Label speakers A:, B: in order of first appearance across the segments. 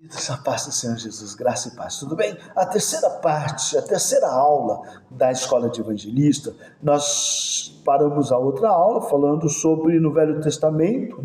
A: A paz do Senhor Jesus, graça e paz, tudo bem? A terceira parte, a terceira aula da Escola de Evangelista, nós paramos a outra aula falando sobre, no Velho Testamento,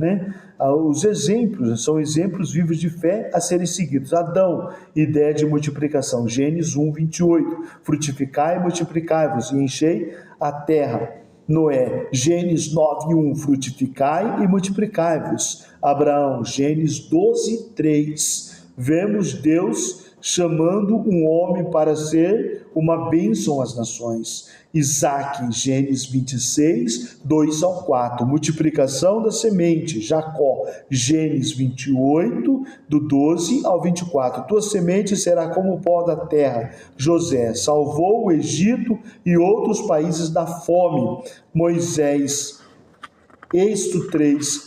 A: os exemplos, são exemplos vivos de fé a serem seguidos. Adão, ideia de multiplicação, Gênesis 1, 28, frutificai e multiplicai-vos e enchei a terra. Noé, Gênesis 9, 1, frutificai e multiplicai-vos. Abraão, Gênesis 12, 3, vemos Deus chamando um homem para ser uma bênção às nações. Isaac, Gênesis 26, 2 ao 4, multiplicação da semente. Jacó, Gênesis 28, do 12 ao 24, tua semente será como o pó da terra. José, salvou o Egito e outros países da fome. Moisés, Êxodo 3,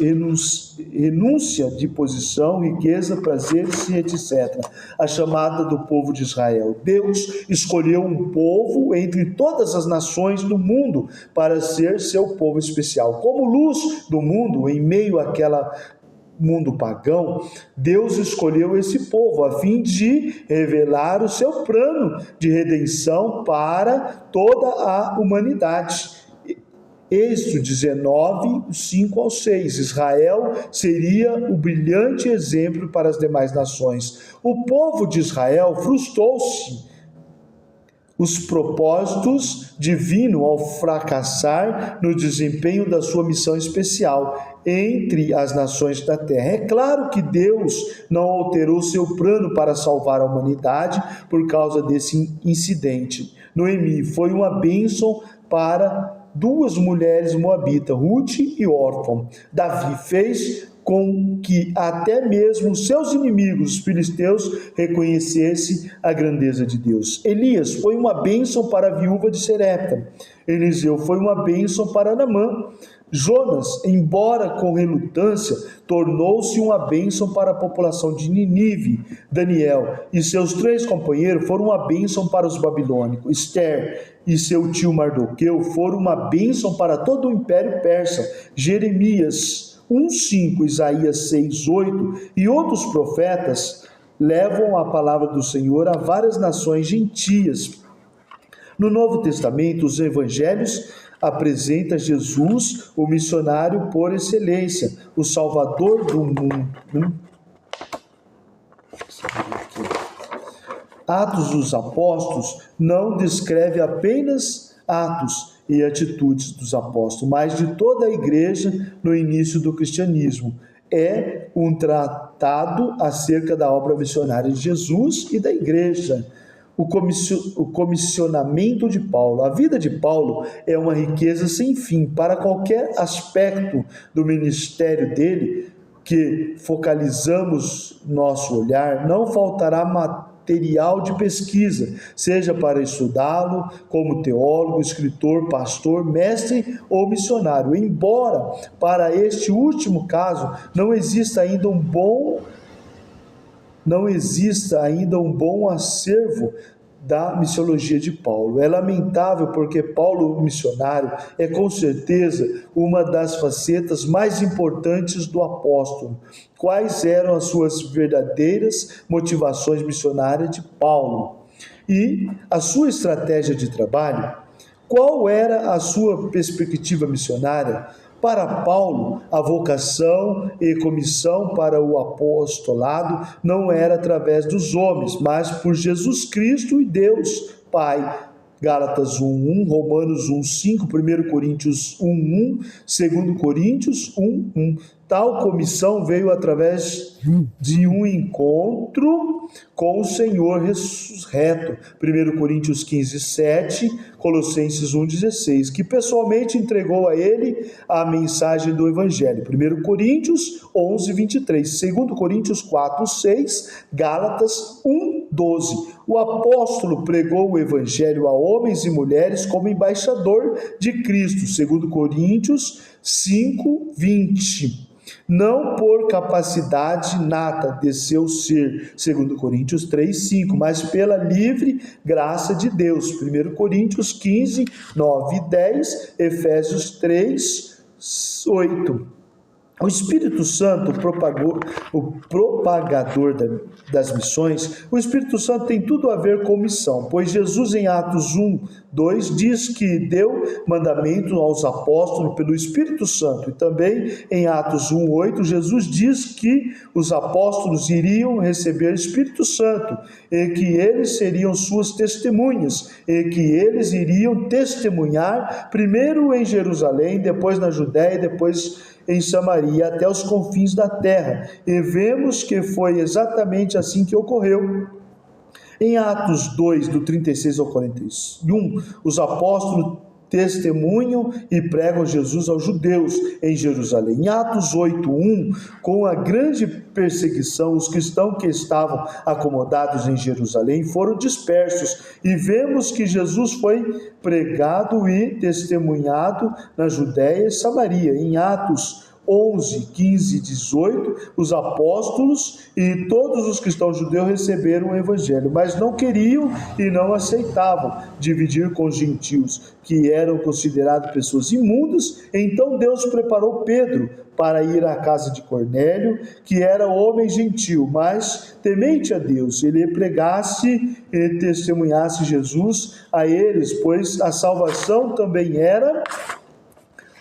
A: renúncia de posição, riqueza, prazeres e etc. A chamada do povo de Israel. Deus escolheu um povo entre todas as nações do mundo para ser seu povo especial. Como luz do mundo, em meio àquela mundo pagão, Deus escolheu esse povo a fim de revelar o seu plano de redenção para toda a humanidade. Êxodo 19, 5 ao 6, Israel seria o brilhante exemplo para as demais nações. O povo de Israel frustrou-se os propósitos divinos ao fracassar no desempenho da sua missão especial entre as nações da terra. É claro que Deus não alterou seu plano para salvar a humanidade por causa desse incidente. Noemi foi uma bênção para duas mulheres moabitas, Ruth e Orfa. Davi fez com que até mesmo seus inimigos, os filisteus, reconhecessem a grandeza de Deus. Elias foi uma bênção para a viúva de Serepta. Eliseu foi uma bênção para Naamã. Jonas, embora com relutância, tornou-se uma bênção para a população de Nínive. Daniel e seus 3 companheiros foram uma bênção para os babilônicos. Esther e seu tio Mardoqueu foram uma bênção para todo o império persa. Jeremias 1:5, Isaías 6:8 e outros profetas levam a palavra do Senhor a várias nações gentias. No Novo Testamento, os evangelhos apresentam Jesus, o missionário por excelência, o Salvador do mundo. Atos dos Apóstolos não descreve apenas atos e atitudes dos apóstolos, mas de toda a igreja no início do cristianismo. É um tratado acerca da obra missionária de Jesus e da igreja. O comissionamento de Paulo. A vida de Paulo é uma riqueza sem fim. Para qualquer aspecto do ministério dele, que focalizamos nosso olhar, não faltará material de pesquisa, seja para estudá-lo como teólogo, escritor, pastor, mestre ou missionário. Embora para este último caso não exista ainda um bom acervo da missiologia de Paulo. É lamentável porque Paulo, o missionário, é com certeza uma das facetas mais importantes do apóstolo. Quais eram as suas verdadeiras motivações missionárias de Paulo? E a sua estratégia de trabalho? Qual era a sua perspectiva missionária? Para Paulo, a vocação e comissão para o apostolado não era através dos homens, mas por Jesus Cristo e Deus Pai. Gálatas 1:1, Romanos 1:5, 1 Coríntios 1:1, 2 Coríntios 1:1. Tal comissão veio através de um encontro com o Senhor ressurreto. 1 Coríntios 15:7, Colossenses 1:16, que pessoalmente entregou a ele a mensagem do Evangelho. 1 Coríntios 11:23, 2 Coríntios 4:6, Gálatas 1:12. O apóstolo pregou o Evangelho a homens e mulheres como embaixador de Cristo. 2 Coríntios 5:20. Não por capacidade nata de seu ser, 2 Coríntios 3:5, mas pela livre graça de Deus, 1 Coríntios 15:9 e 10, Efésios 3:8. O Espírito Santo, o propagador das missões, o Espírito Santo tem tudo a ver com missão, pois Jesus em Atos 1, 2 diz que deu mandamento aos apóstolos pelo Espírito Santo, e também em Atos 1, 8, Jesus diz que os apóstolos iriam receber o Espírito Santo, e que eles seriam suas testemunhas, e que eles iriam testemunhar primeiro em Jerusalém, depois na Judéia e depois em Samaria, até os confins da terra. E vemos que foi exatamente assim que ocorreu. Em Atos 2, do 36 ao 41, os apóstolos testemunham e pregam Jesus aos judeus em Jerusalém. Em Atos 8:1, com a grande perseguição, os cristãos que estavam acomodados em Jerusalém foram dispersos, e vemos que Jesus foi pregado e testemunhado na Judéia e Samaria. Em Atos 11, 15 e 18, os apóstolos e todos os cristãos judeus receberam o evangelho, mas não queriam e não aceitavam dividir com os gentios, que eram considerados pessoas imundas. Então Deus preparou Pedro para ir à casa de Cornélio, que era homem gentil, mas temente a Deus. Ele pregasse e testemunhasse Jesus a eles, pois a salvação também era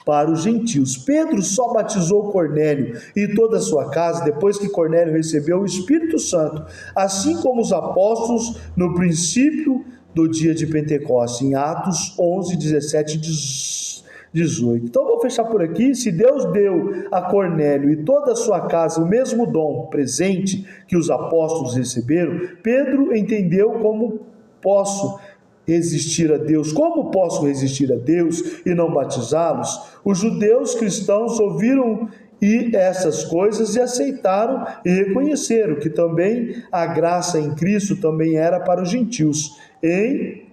A: para os gentios. Pedro só batizou Cornélio e toda a sua casa depois que Cornélio recebeu o Espírito Santo, assim como os apóstolos no princípio do dia de Pentecostes, em Atos 11, 17 e 18. Então vou fechar por aqui. Se Deus deu a Cornélio e toda a sua casa o mesmo dom presente que os apóstolos receberam, Pedro entendeu como posso resistir a Deus. Como posso resistir a Deus e não batizá-los? Os judeus cristãos ouviram essas coisas e aceitaram e reconheceram que também a graça em Cristo também era para os gentios. Em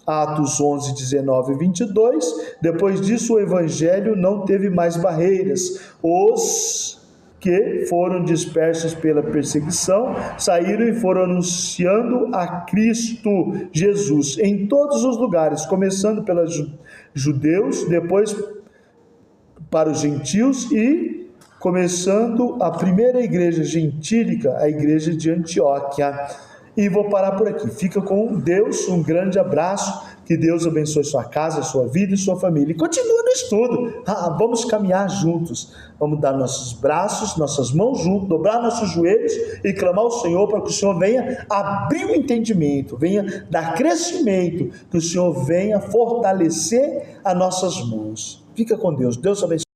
A: Atos 11, 19 e 22, depois disso o evangelho não teve mais barreiras. Os que foram dispersos pela perseguição saíram e foram anunciando a Cristo Jesus em todos os lugares, começando pelos judeus, depois para os gentios e começando a primeira igreja gentílica, a igreja de Antioquia. E vou parar por aqui. Fica com Deus, um grande abraço, que Deus abençoe sua casa, sua vida e sua família. E continua no estudo. Vamos caminhar juntos. Vamos dar nossos braços, nossas mãos juntos, dobrar nossos joelhos e clamar ao Senhor para que o Senhor venha abrir o entendimento, venha dar crescimento, que o Senhor venha fortalecer as nossas mãos. Fica com Deus. Deus abençoe.